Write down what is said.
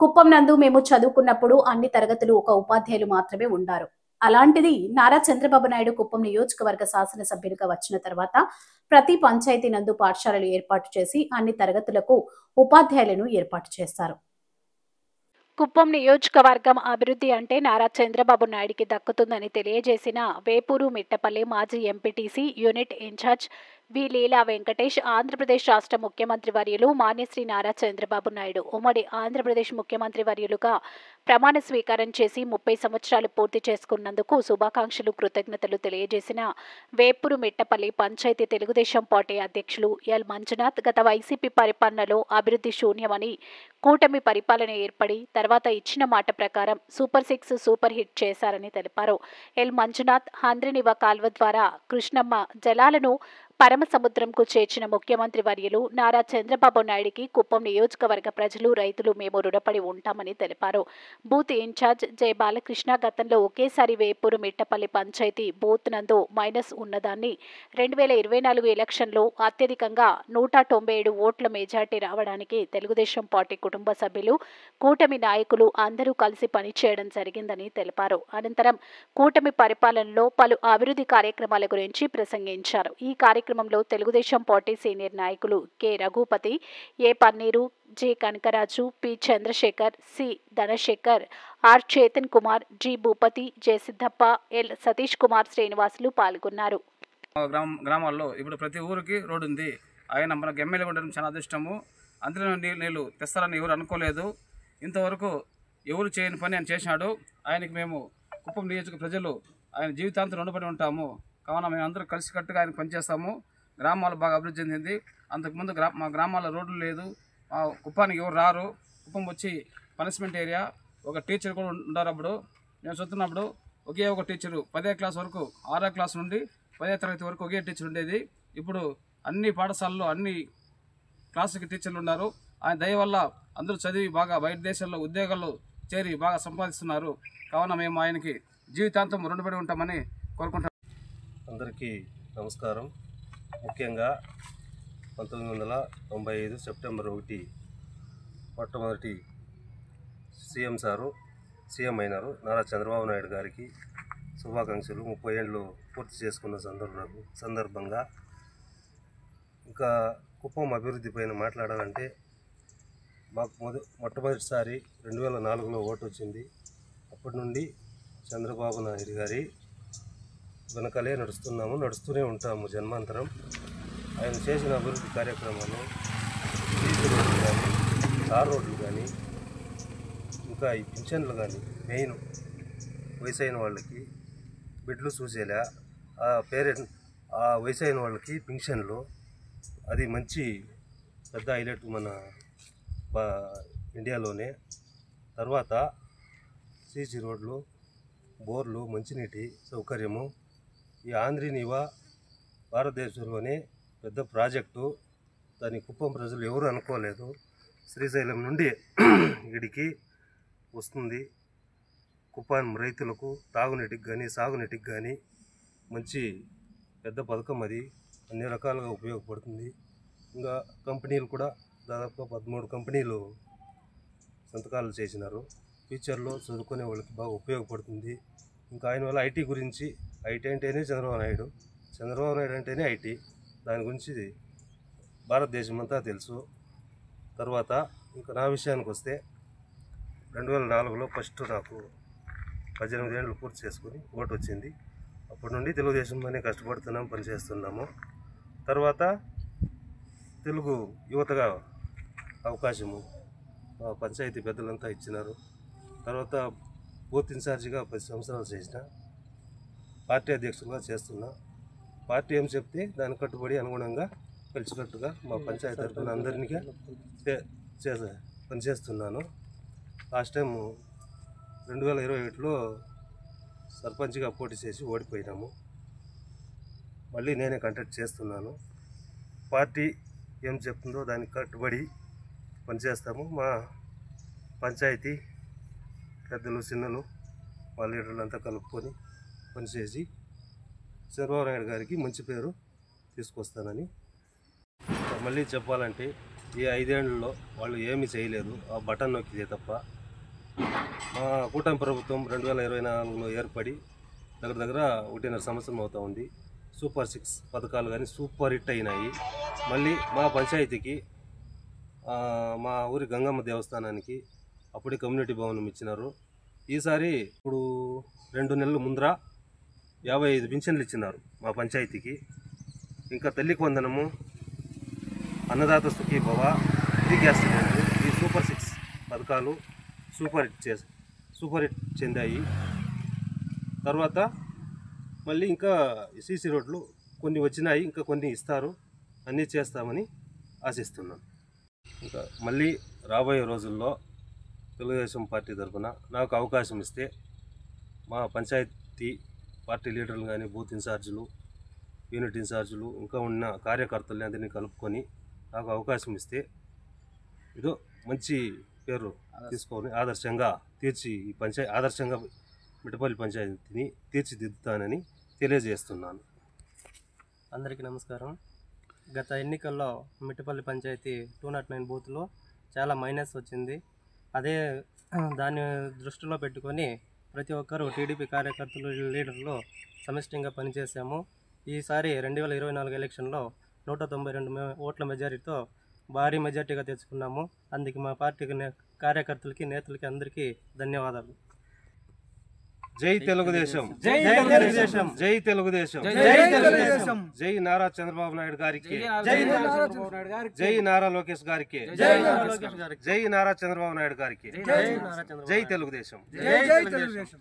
కుప్పం నందు మేము చదువుకున్నప్పుడు అన్ని తరగతులు ఒక ఉపాధ్యాయులు మాత్రమే ఉండారు. అలాంటిది నారా చంద్రబాబు నాయుడు కుప్పం నియోజకవర్గ శాసనసభ్యులుగా వచ్చిన తర్వాత ప్రతి పంచాయతీ నందు పాఠశాలలు ఏర్పాటు చేసి అన్ని తరగతులకు ఉపాధ్యాయులను ఏర్పాటు చేస్తారు. కుప్పం నియోజకవర్గం అభివృద్ధి అంటే నారా చంద్రబాబు నాయుడికి దక్కుతుందని తెలియజేసిన వేపూరు మిట్టపల్లి మాజీ ఎంపీటీసీ యూనిట్ ఇన్ఛార్జ్ వి లీలా వెంకటేష్, ఆంధ్రప్రదేశ్ రాష్ట్ర ముఖ్యమంత్రి వర్యులు మాన్యశ్రీ నారా చంద్రబాబు నాయుడు ఉమ్మడి ఆంధ్రప్రదేశ్ ముఖ్యమంత్రి వర్యులుగా ప్రమాణ స్వీకారం చేసి 30 సంవత్సరాలు పూర్తి చేసుకున్నందుకు శుభాకాంక్షలు, కృతజ్ఞతలు తెలియజేసిన వేపూరు మిట్టపల్లి పంచాయతీ తెలుగుదేశం పార్టీ అధ్యక్షులు ఎల్ మంజునాథ్, గత వైసీపీ పరిపాలనలో అభివృద్ధి శూన్యమని, కూటమి పరిపాలన ఏర్పడి తర్వాత ఇచ్చిన మాట ప్రకారం సూపర్ 6 సూపర్ హిట్ చేశారని తెలిపారు. ఎల్ మంజునాథ్ హంద్రినివ కాల్వ ద్వారా కృష్ణమ్మ జలాలను పరమ సముద్రంకు చేర్చిన ముఖ్యమంత్రి వర్యులు నారా చంద్రబాబు నాయుడికి కుప్పం నియోజకవర్గ ప్రజలు, రైతులు మేము రుణపడి ఉంటామని తెలిపారు. బూత్ ఇన్ఛార్జ్ జె బాలకృష్ణ, గతంలో ఒకేసారి వేపూరు మిట్టపల్లి పంచాయతీ బూత్ నందు మైనస్ ఉన్నదాన్ని 2024 ఎలక్షన్లో అత్యధికంగా 197 ఓట్ల మెజార్టీ రావడానికి తెలుగుదేశం పార్టీ కుటుంబ సభ్యులు, కూటమి నాయకులు అందరూ కలిసి పనిచేయడం జరిగిందని తెలిపారు. అనంతరం కూటమి పరిపాలనలో పలు అభివృద్ధి కార్యక్రమాల గురించి ప్రసంగించారు. ఈ కార్యక్రమంలో తెలుగుదేశం పార్టీ సీనియర్ నాయకులు K Raghupathi, A Panneeru, J Kanakaraju, P Chandrasekhar, C Dhanasekhar, R Chetan Kumar, G Bhupathi, J Siddappa, L Satish Kumar Srinivasulu పాల్గొన్నారు. గ్రామాల్లో ఇప్పుడు ప్రతి ఊరికి రోడ్డు ఉంది. ఆయన మనకు ఎమ్మెల్యే ఉండడం చాలా అదృష్టము. అందులో నీళ్ళు తెస్తారని ఎవరు అనుకోలేదు. ఇంతవరకు ఎవరు చేయని పని ఆయన చేసినాడు. ఆయనకి మేము కుప్పం నియోజక ప్రజలు ఆయన జీవితాంతం రుణపడి ఉంటాము. కావున మేము అందరూ కలిసికట్టుగా ఆయన పనిచేస్తాము. గ్రామాలు బాగా అభివృద్ధి చెందింది. అంతకుముందు మా గ్రామాల్లో రోడ్లు లేదు. మా కుప్పానికి ఎవరు రారు. కుప్పం వచ్చి పనిష్మెంట్ ఏరియా. ఒక టీచర్ కూడా ఉండారు. అప్పుడు మేము చదువుతున్నప్పుడు ఒకే ఒక టీచరు 10వ క్లాస్ వరకు, 6వ క్లాస్ నుండి 10వ తరగతి వరకు ఒకే టీచర్ ఉండేది. ఇప్పుడు అన్ని పాఠశాలల్లో అన్ని క్లాసులకి టీచర్లు ఉన్నారు. ఆయన దయ వల్ల అందరూ చదివి బాగా బయట దేశాల్లో ఉద్యోగాల్లో చేరి బాగా సంపాదిస్తున్నారు. కావున మేము ఆయనకి జీవితాంతం రుణపడి ఉంటామని కోరుకుంటాం. అందరికీ నమస్కారం. ముఖ్యంగా 1995 సెప్టెంబర్ 1 మొట్టమొదటి సీఎం అయినారు నారా చంద్రబాబు నాయుడు గారికి శుభాకాంక్షలు. 30 ఏళ్ళు పూర్తి చేసుకున్న సందర్భంగా ఇంకా కుప్పం అభివృద్ధి పైన మాట్లాడాలంటే మాకు మొట్టమొదటిసారి 2004లో ఓటు వచ్చింది. అప్పటి నుండి చంద్రబాబు నాయుడు గారి వెనకాలే నడుస్తూనే ఉంటాము జన్మాంతరం. ఆయన చేసిన అభివృద్ధి కార్యక్రమాలు, బీచ్ రోడ్లు కానీ, తార్ రోడ్లు కానీ, ఇంకా ఈ పింఛన్లు కానీ, మెయిన్ వయసైన వాళ్ళకి బిడ్లు చూసేలా ఆ వయసైన వాళ్ళకి పింఛన్లు, అది మంచి పెద్ద హైలైట్ మన ఇండియాలోనే. తర్వాత సీసీ రోడ్లు, బోర్లు, మంచినీటి సౌకర్యము, ఈ ఆంధ్రీనివా భారతదేశంలోనే పెద్ద ప్రాజెక్టు. దాని కుప్పం ప్రజలు ఎవరు అనుకోలేదు. శ్రీశైలం నుండి ఇడికి వస్తుంది. కుప్పం రైతులకు తాగునీటికి కానీ, సాగునీటికి కానీ మంచి పెద్ద పథకం. అది అన్ని రకాలుగా ఉపయోగపడుతుంది. ఇంకా కంపెనీలు కూడా దాదాపుగా 13 కంపెనీలు సంతకాలు చేసినారు. ఫ్యూచర్లో చదువుకునే వాళ్ళకి బాగా ఉపయోగపడుతుంది. ఇంకా ఆయన వల్ల ఐటీ గురించి, ఐటీ అంటేనే చంద్రబాబు నాయుడు అంటేనే ఐటీ. దాని గురించి భారతదేశం అంతా తెలుసు. తర్వాత ఇంకా నా విషయానికి వస్తే 2004లో ఫస్ట్ నాకు 18 ఏళ్ళు పూర్తి చేసుకుని ఓటు వచ్చింది. అప్పటి నుండి తెలుగుదేశంలోనే కష్టపడుతున్నాం, పనిచేస్తున్నాము. తర్వాత తెలుగు యువతగా అవకాశము పంచాయతీ పెద్దలంతా ఇచ్చినారు. తర్వాత బూత్ ఇన్ఛార్జిగా 10 సంవత్సరాలు చేసిన, పార్టీ అధ్యక్షులుగా చేస్తున్నా. పార్టీ ఏం చెప్తే దాని కట్టుబడి అనుగుణంగా కలిసికట్టుగా మా పంచాయతీ తరఫున అందరికీ పనిచేస్తున్నాను. లాస్ట్ టైం 2021లో సర్పంచ్గా పోటీ చేసి ఓడిపోయినాము. మళ్ళీ నేనే కంటెస్ట్ చేస్తున్నాను. పార్టీ ఏం చెప్తుందో దానికి కట్టుబడి పనిచేస్తాము. మా పంచాయతీ పెద్దలు, చిన్నలు, మా లీడర్లంతా కలుపుకొని పనిచేసి చంద్రబాబు నాయుడు గారికి మంచి పేరు తీసుకొస్తానని మళ్ళీ చెప్పాలంటే ఈ 5 ఏళ్లలో వాళ్ళు ఏమీ చేయలేదు, ఆ బటన్ నొక్కితే తప్ప. మా కూటమి ప్రభుత్వం 2024లో ఏర్పడి దగ్గర 1.5 సంవత్సరం అవుతా ఉంది. సూపర్ 6 పథకాలు కానీ సూపర్ హిట్ అయినాయి. మళ్ళీ మా పంచాయతీకి మా ఊరి గంగమ్మ దేవస్థానానికి అప్పుడే కమ్యూనిటీ భవనం ఇచ్చినారు. ఈసారి ఇప్పుడు 2 నెలల ముందర 55 పింఛన్లు ఇచ్చినారు మా పంచాయతీకి. ఇంకా తల్లికి వందనము, Annadata Sukhibhava, free gas cylinder, ఈ సూపర్ 6 పథకాలు సూపర్ హిట్ చెందాయి. తర్వాత మళ్ళీ ఇంకా సీసీ రోడ్లు కొన్ని వచ్చినాయి, ఇంకా కొన్ని ఇస్తారు, అన్నీ చేస్తామని ఆశిస్తున్నాను. ఇంకా మళ్ళీ రాబోయే రోజుల్లో తెలుగుదేశం పార్టీ తరఫున నాకు అవకాశం ఇస్తే మా పంచాయతీ పార్టీ లీడర్లు కానీ, బూత్ ఇన్ఛార్జీలు, యూనిట్ ఇన్ఛార్జీలు, ఇంకా ఉన్న కార్యకర్తల్ని అందరినీ కలుపుకొని నాకు అవకాశం ఇస్తే ఏదో మంచి పేరు తీసుకొని ఆదర్శంగా ఆదర్శంగా మిట్టపల్లి పంచాయతీని తీర్చిదిద్దుతానని తెలియజేస్తున్నాను. అందరికీ నమస్కారం. గత ఎన్నికల్లో మిట్టపల్లి పంచాయతీ 209 బూత్లో చాలా మైనస్ వచ్చింది. దాన్ని దృష్టిలో పెట్టుకొని ప్రతి ఒక్కరూ టీడీపీ కార్యకర్తలు, లీడర్లు సమిష్టిగా పనిచేశాము. ఈసారి 2024 ఎలక్షన్లో 192 ఓట్ల మెజారిటీతో భారీ మెజార్టీగా తెచ్చుకున్నాము. అందుకే మా పార్టీ కార్యకర్తలకి, నేతలకి అందరికీ ధన్యవాదాలు. జై తెలుగుదేశం, జై తెలుగుదేశం, జై తెలుగుదేశం, జై తెలుగుదేశం, జై నారా చంద్రబాబు నాయుడు గారికి, జై నారా లోకేష్ గారికి, లోకేష్ గారికి, జై నారా చంద్రబాబు నాయుడు గారికి, జై నారా చంద్రబాబు, జై తెలుగుదేశం. జై తెలుగుదేశం.